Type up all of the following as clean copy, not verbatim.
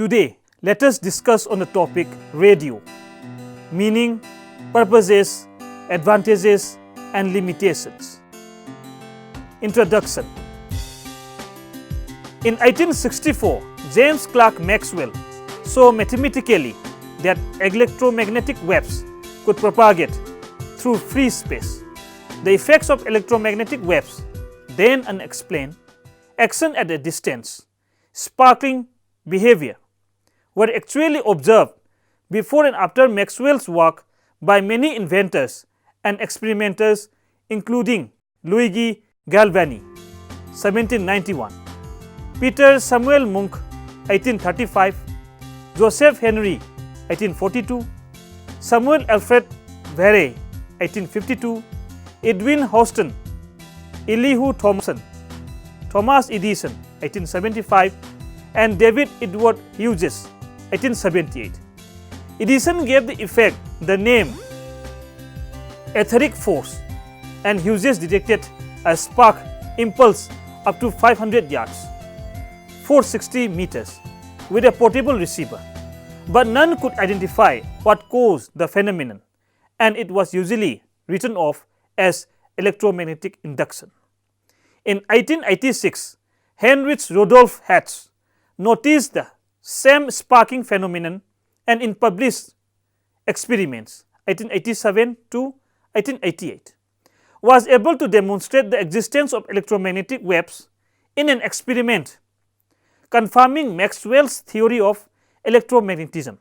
Today, let us discuss on the topic radio, meaning, purposes, advantages and limitations. Introduction. In 1864, James Clerk Maxwell saw mathematically that electromagnetic waves could propagate through free space. The effects of electromagnetic waves, then unexplained, action at a distance, sparkling behavior, were actually observed before and after Maxwell's work by many inventors and experimenters, including Luigi Galvani, 1791, Peter Samuel Munk, 1835, Joseph Henry, 1842, Samuel Alfred Varey, 1852, Edwin Houston, Elihu Thomson, Thomas Edison, 1875, and David Edward Hughes, 1878. Edison gave the effect the name etheric force, and Hughes detected a spark impulse up to 500 yards, 460 meters, with a portable receiver. But none could identify what caused the phenomenon, and it was usually written off as electromagnetic induction. In 1886, Heinrich Rudolf Hertz noticed the same sparking phenomenon, and in published experiments 1887 to 1888 was able to demonstrate the existence of electromagnetic waves in an experiment, confirming Maxwell's theory of electromagnetism.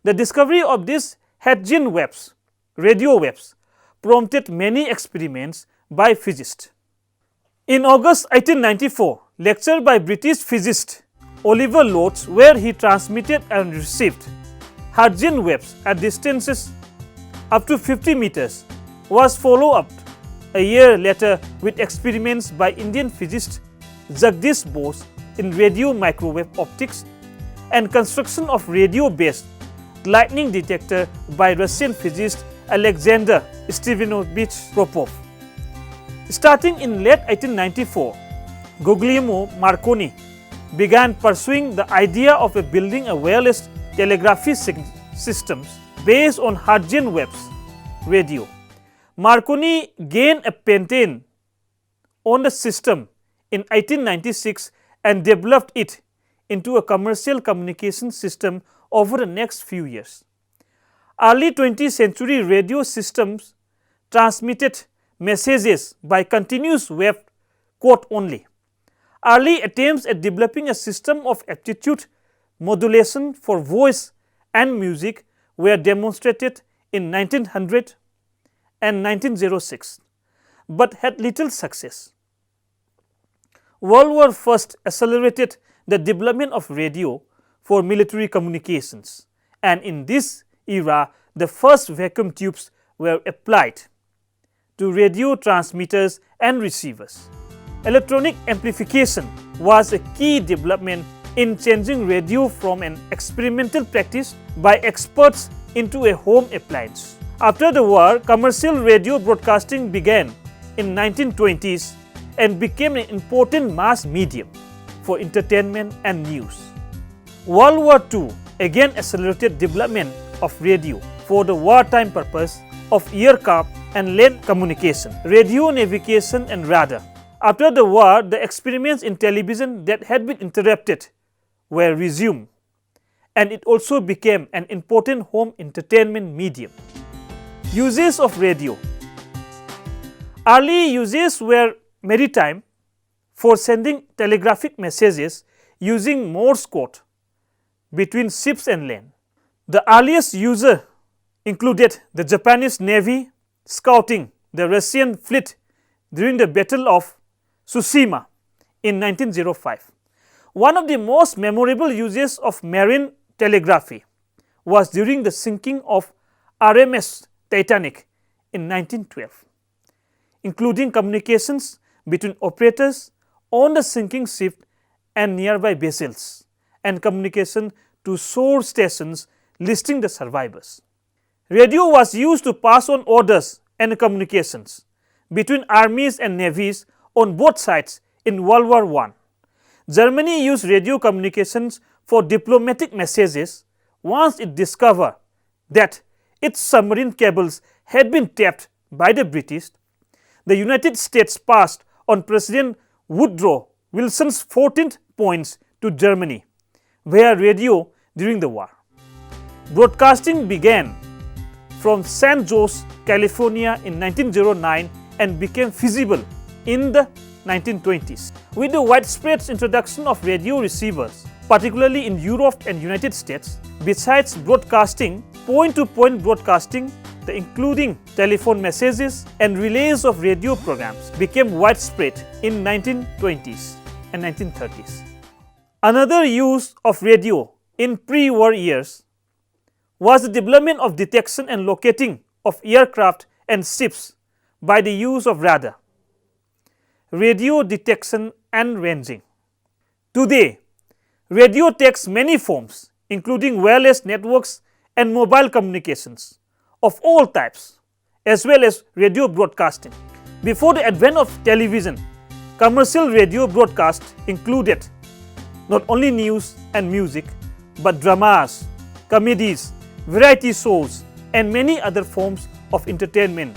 The discovery of these Hertzian waves, radio waves, prompted many experiments by physicists. In August 1894, lecture by British physicist Oliver Lodge, where he transmitted and received Hertzian waves at distances up to 50 meters, was followed up a year later with experiments by Indian physicist Jagdish Bose in radio microwave optics and construction of radio-based lightning detector by Russian physicist Alexander Stevanovich Popov. Starting in late 1894, Guglielmo Marconi began pursuing the idea of building a wireless telegraphy systems based on Hertzian waves radio. Marconi gained a patent on the system in 1896 and developed it into a commercial communication system over the next few years. Early 20th century radio systems transmitted messages by continuous wave quote only. Early attempts at developing a system of aptitude modulation for voice and music were demonstrated in 1900 and 1906, but had little success. World War I accelerated the development of radio for military communications, and in this era the first vacuum tubes were applied to radio transmitters and receivers. Electronic amplification was a key development in changing radio from an experimental practice by experts into a home appliance. After the war, commercial radio broadcasting began in 1920s and became an important mass medium for entertainment and news. World War II again accelerated development of radio for the wartime purpose of aircraft and land communication, radio navigation and radar. After the war, the experiments in television that had been interrupted were resumed, and it also became an important home entertainment medium. Uses of radio. Early uses were maritime, for sending telegraphic messages using Morse code between ships and land. The earliest user included the Japanese Navy scouting the Russian fleet during the Battle of Tsushima in 1905. One of the most memorable uses of marine telegraphy was during the sinking of RMS Titanic in 1912, including communications between operators on the sinking ship and nearby vessels, and communication to shore stations listing the survivors. Radio was used to pass on orders and communications between armies and navies on both sides in World War I. Germany used radio communications for diplomatic messages once it discovered that its submarine cables had been tapped by the British. The United States passed on President Woodrow Wilson's 14th points to Germany via radio during the war. Broadcasting began from San Jose, California in 1909 and became feasible in the 1920s. With the widespread introduction of radio receivers, particularly in Europe and United States, besides broadcasting, point-to-point broadcasting, including telephone messages and relays of radio programs, became widespread in 1920s and 1930s. Another use of radio in pre-war years was the development of detection and locating of aircraft and ships by the use of radar, radio detection and ranging. Today, radio takes many forms, including wireless networks and mobile communications of all types, as well as radio broadcasting. Before the advent of television, commercial radio broadcast included not only news and music, but dramas, comedies, variety shows, and many other forms of entertainment.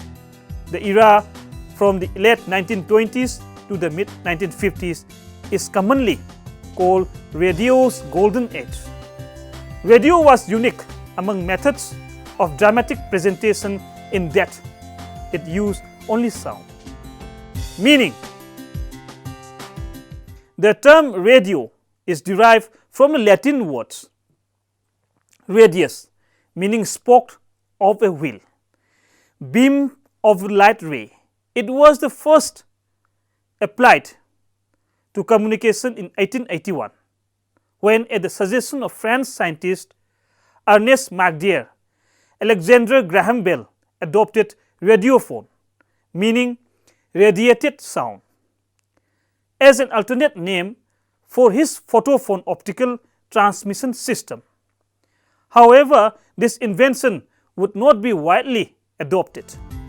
The era from the late 1920s to the mid-1950s is commonly called radio's golden age. Radio was unique among methods of dramatic presentation in that it used only sound. Meaning, the term radio is derived from the Latin words radius, meaning spoke of a wheel, beam of light ray. It was the first applied to communication in 1881, when at the suggestion of French scientist Ernest Macquer, Alexander Graham Bell adopted radiophone, meaning radiated sound, as an alternate name for his photophone optical transmission system. However, this invention would not be widely adopted.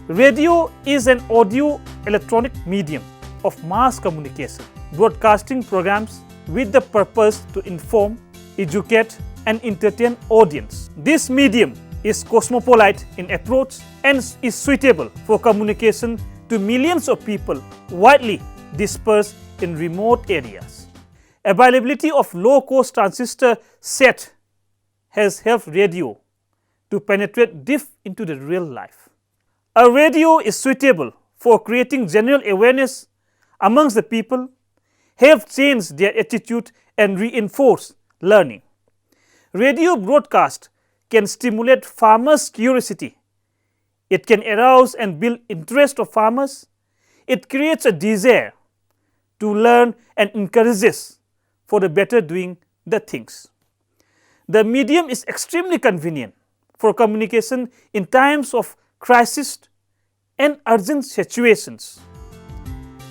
Radio is an audio-electronic medium of mass communication, broadcasting programs with the purpose to inform, educate, and entertain audience. This medium is cosmopolite in approach and is suitable for communication to millions of people widely dispersed in remote areas. Availability of low-cost transistor set has helped radio to penetrate deep into the real life. A radio is suitable for creating general awareness amongst the people, help change their attitude and reinforce learning. Radio broadcast can stimulate farmers' curiosity. It can arouse and build interest of farmers. It creates a desire to learn and encourages for the better doing the things. The medium is extremely convenient for communication in times of crisis and urgent situations.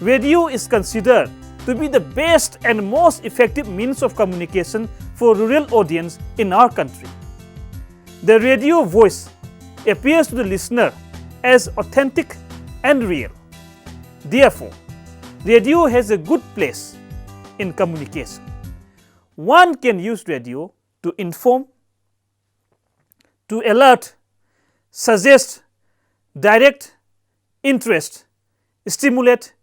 Radio is considered to be the best and most effective means of communication for rural audience in our country. The radio voice appears to the listener as authentic and real. Therefore, radio has a good place in communication. One can use radio to inform, to alert, suggest, direct, interest, stimulate,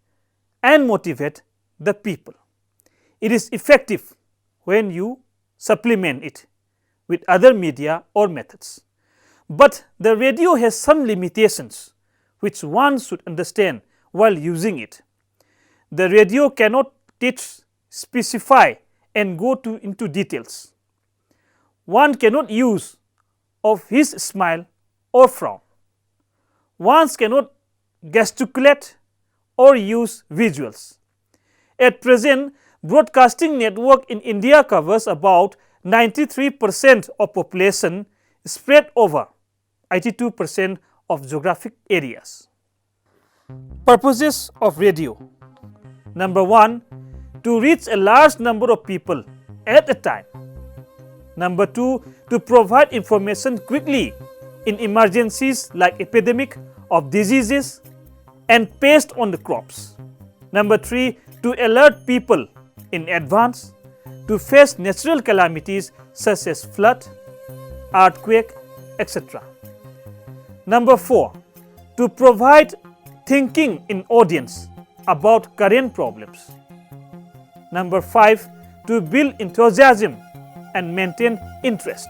and motivate the people. It is effective when you supplement it with other media or methods. But the radio has some limitations which one should understand while using it. The radio cannot teach, specify, and go into details. One cannot use of his smile or frown. One cannot gesticulate or use visuals. At present, broadcasting network in India covers about 93% of population spread over 82% of geographic areas. Purposes of radio. Number 1, to reach a large number of people at a time. Number 2, to provide information quickly in emergencies like epidemic of diseases and pest on the crops. Number 3, to alert people in advance. to face natural calamities such as flood, earthquake, etc. Number 4, to provide thinking in audience about current problems. Number 5, to build enthusiasm and maintain interest.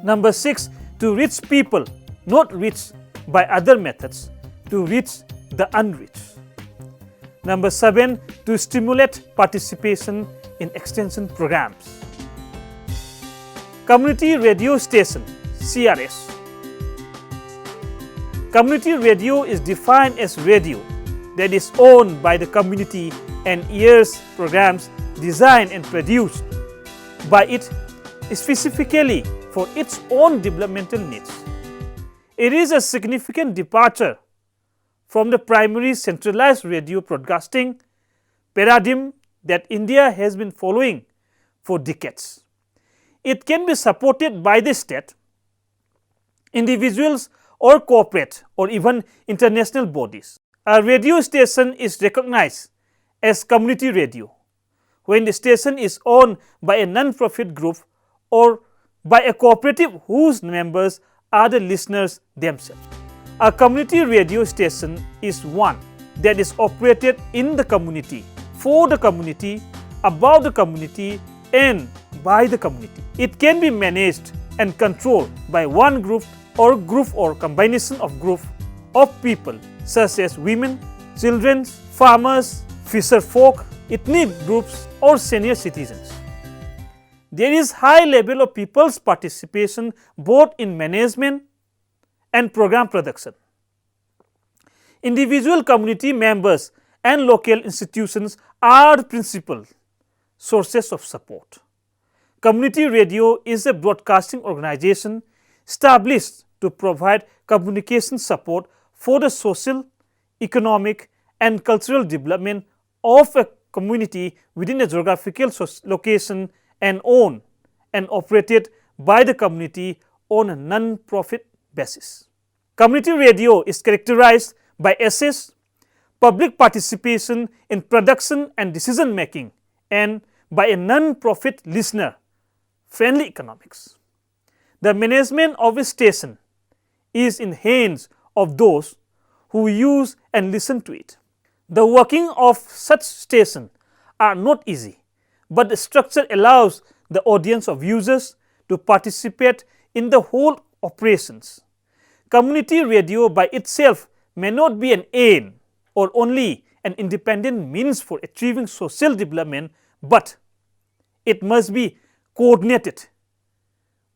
Number 6, to reach people not reached by other methods, to reach the unreached. Number 7, to stimulate participation in extension programs. Community radio station, CRS. Community radio is defined as radio that is owned by the community and airs programs designed and produced by it specifically for its own developmental needs. It is a significant departure from the primary centralized radio broadcasting paradigm that India has been following for decades. It can be supported by the state, individuals or corporate or even international bodies. A radio station is recognized as community radio when the station is owned by a non-profit group or by a cooperative whose members are the listeners themselves. A community radio station is one that is operated in the community, for the community, about the community and by the community. It can be managed and controlled by one group or combination of group of people such as women, children, farmers, fisher folk, ethnic groups or senior citizens. There is high level of people's participation both in management and program production. Individual community members and local institutions are principal sources of support. Community radio is a broadcasting organization established to provide communication support for the social, economic and cultural development of a community within a geographical location and owned and operated by the community on a non-profit basis. Community radio is characterized by access, public participation in production and decision making, and by a non-profit listener-friendly economics. The management of a station is in hands of those who use and listen to it. The working of such stations are not easy, but the structure allows the audience of users to participate in the whole operations. Community radio by itself may not be an aim or only an independent means for achieving social development, but it must be coordinated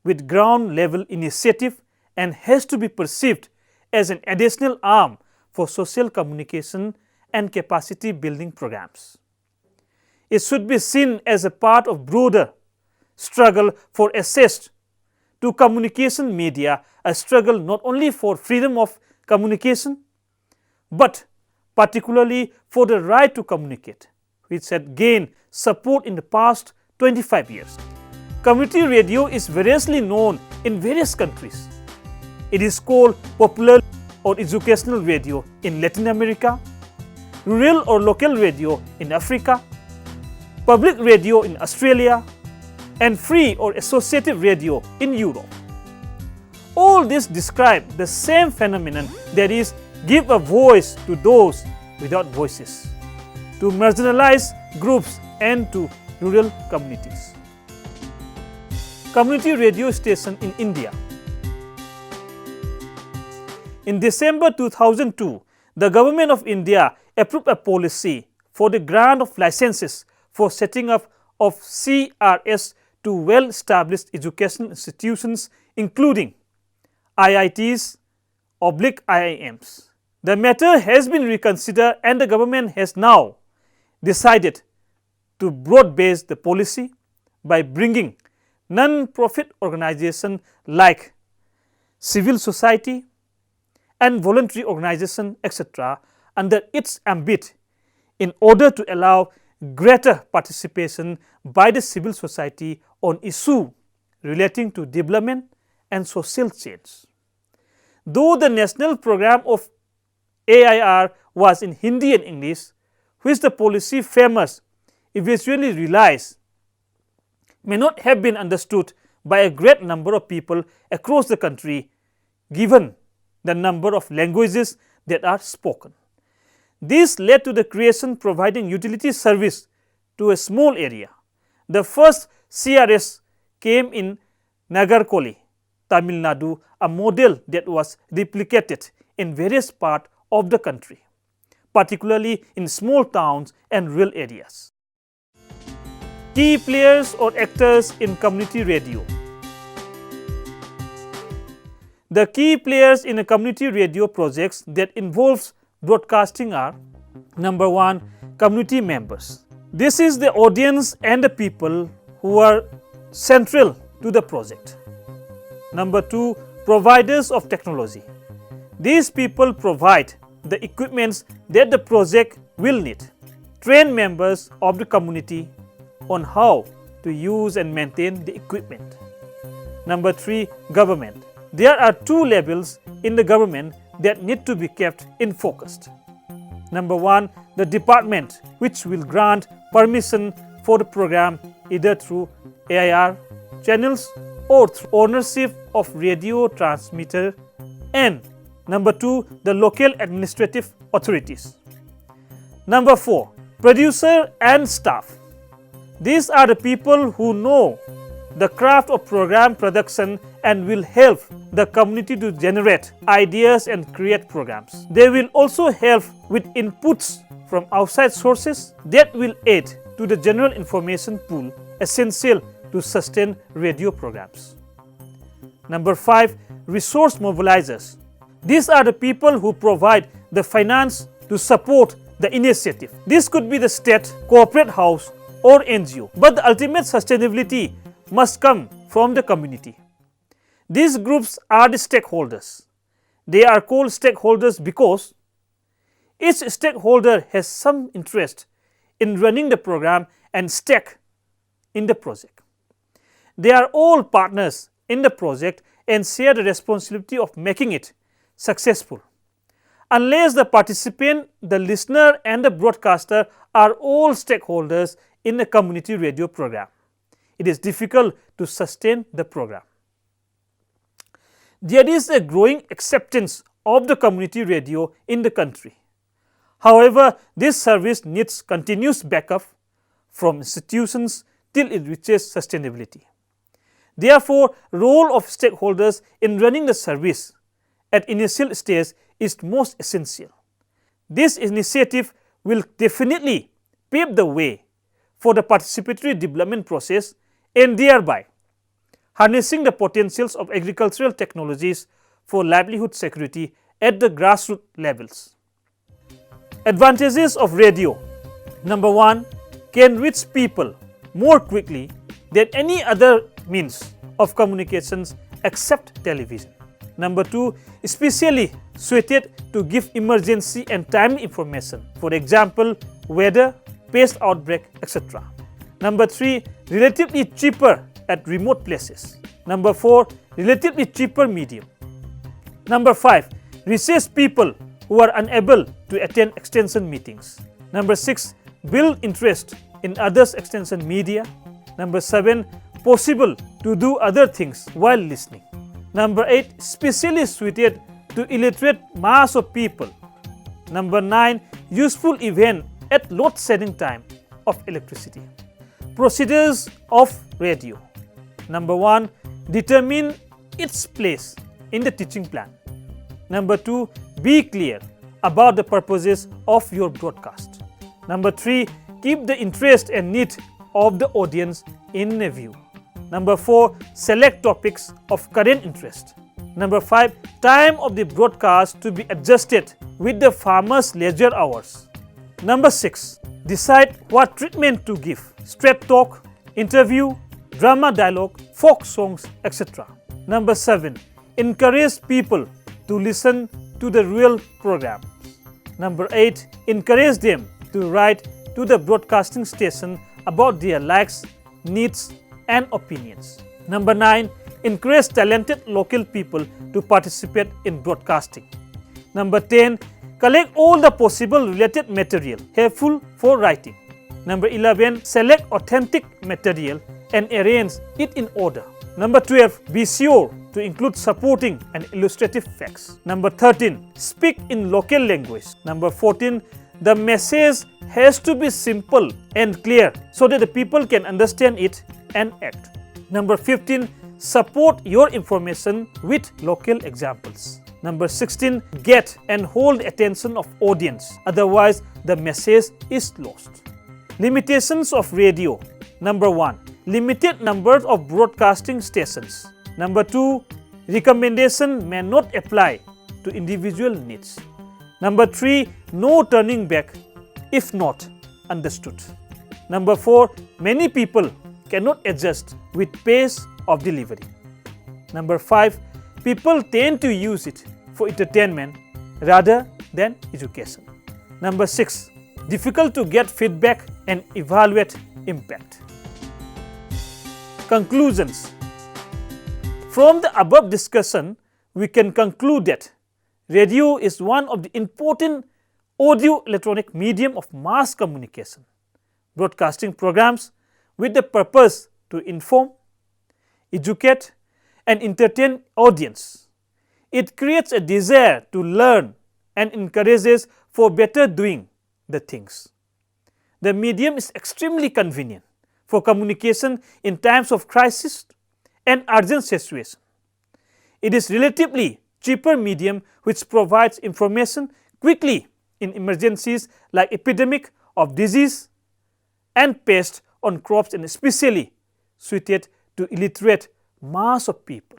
with ground level initiative and has to be perceived as an additional arm for social communication and capacity building programs. It should be seen as a part of broader struggle for access to communication media, a struggle not only for freedom of communication, but particularly for the right to communicate, which had gained support in the past 25 years. Community radio is variously known in various countries. It is called popular or educational radio in Latin America, rural or local radio in Africa, public radio in Australia, and free or associative radio in Europe. All this describe the same phenomenon, that is, give a voice to those without voices, to marginalized groups and to rural communities. Community radio station in India. In December 2002, the Government of India approved a policy for the grant of licenses for setting up of CRS to well-established educational institutions including IITs, IIMs. The matter has been reconsidered and the government has now decided to broad-base the policy by bringing non-profit organizations like civil society and voluntary organization, etc., under its ambit in order to allow greater participation by the civil society on issues relating to development and social change. Though the national program of AIR was in Hindi and English, which the policy famous eventually realized may not have been understood by a great number of people across the country, given the number of languages that are spoken. This led to the creation providing utility service to a small area. The first CRS came in Nagarkoli, Tamil Nadu, a model that was replicated in various parts of the country, particularly in small towns and rural areas. Key players or actors in community radio. The key players in a community radio projects that involves broadcasting are: number 1, community members. This is the audience and the people who are central to the project. Number 2, providers of technology. These people provide the equipments that the project will need. Train members of the community on how to use and maintain the equipment. Number 3, government. There are 2 levels in the government that need to be kept in focus. Number 1, the department which will grant permission for the program either through AIR channels or through ownership of radio transmitter, and number 2, the local administrative authorities. Number 4, producer and staff. These are the people who know the craft of program production and will help the community to generate ideas and create programs. They will also help with inputs from outside sources that will aid to the general information pool essential to sustain radio programs. Number 5, resource mobilizers. These are the people who provide the finance to support the initiative. This could be the state, corporate house or NGO, but the ultimate sustainability must come from the community. These groups are the stakeholders. They are called stakeholders because each stakeholder has some interest in running the program and stake in the project. They are all partners in the project and share the responsibility of making it successful. Unless the participant, the listener and the broadcaster are all stakeholders in a community radio program, it is difficult to sustain the program. There is a growing acceptance of the community radio in the country. However, this service needs continuous backup from institutions till it reaches sustainability. Therefore, role of stakeholders in running the service at initial stage is most essential. This initiative will definitely pave the way for the participatory development process and thereby harnessing the potentials of agricultural technologies for livelihood security at the grassroots levels. Advantages of radio. Number 1, can reach people more quickly than any other means of communications except television. Number 2, especially suited to give emergency and timely information, for example, weather, pest outbreak, etc. Number 3, relatively cheaper at remote places. Number 4, relatively cheaper medium. Number 5, reaches people who are unable to attend extension meetings. Number 6, build interest in others' extension media. Number 7, possible to do other things while listening. Number 8, specially suited to illiterate mass of people. Number 9, useful event at load shedding time of electricity. Procedures of radio. Number 1, determine its place in the teaching plan. Number 2, be clear about the purposes of your broadcast. Number 3, keep the interest and need of the audience in view. Number 4, select topics of current interest. Number 5, time of the broadcast to be adjusted with the farmer's leisure hours. Number 6, decide what treatment to give: straight talk, interview, drama dialogue, folk songs, etc. Number 7, encourage people to listen to the real programs. Number 8, encourage them to write to the broadcasting station about their likes, needs and opinions. Number 9, encourage talented local people to participate in broadcasting. Number 10, collect all the possible related material helpful for writing. Number 11, select authentic material and arrange it in order. Number 12, be sure to include supporting and illustrative facts. Number 13, speak in local language. Number 14, the message has to be simple and clear so that the people can understand it and act. Number 15, support your information with local examples. Number 16, get and hold attention of audience, otherwise the message is lost. Limitations of radio. Number 1, limited number of broadcasting stations. Number 2, recommendation may not apply to individual needs. Number 3, no turning back if not understood. Number 4, many people cannot adjust with pace of delivery. Number 5, people tend to use it for entertainment rather than education. Number 6, difficult to get feedback and evaluate impact. Conclusions. From the above discussion, we can conclude that radio is one of the important audio-electronic medium of mass communication, broadcasting programs with the purpose to inform, educate, and entertain audience. It creates a desire to learn and encourages for better doing the things. The medium is extremely convenient for communication in times of crisis and urgent situation. It is relatively cheaper medium which provides information quickly in emergencies like epidemic of disease and pest on crops, and especially suited to illiterate mass of people.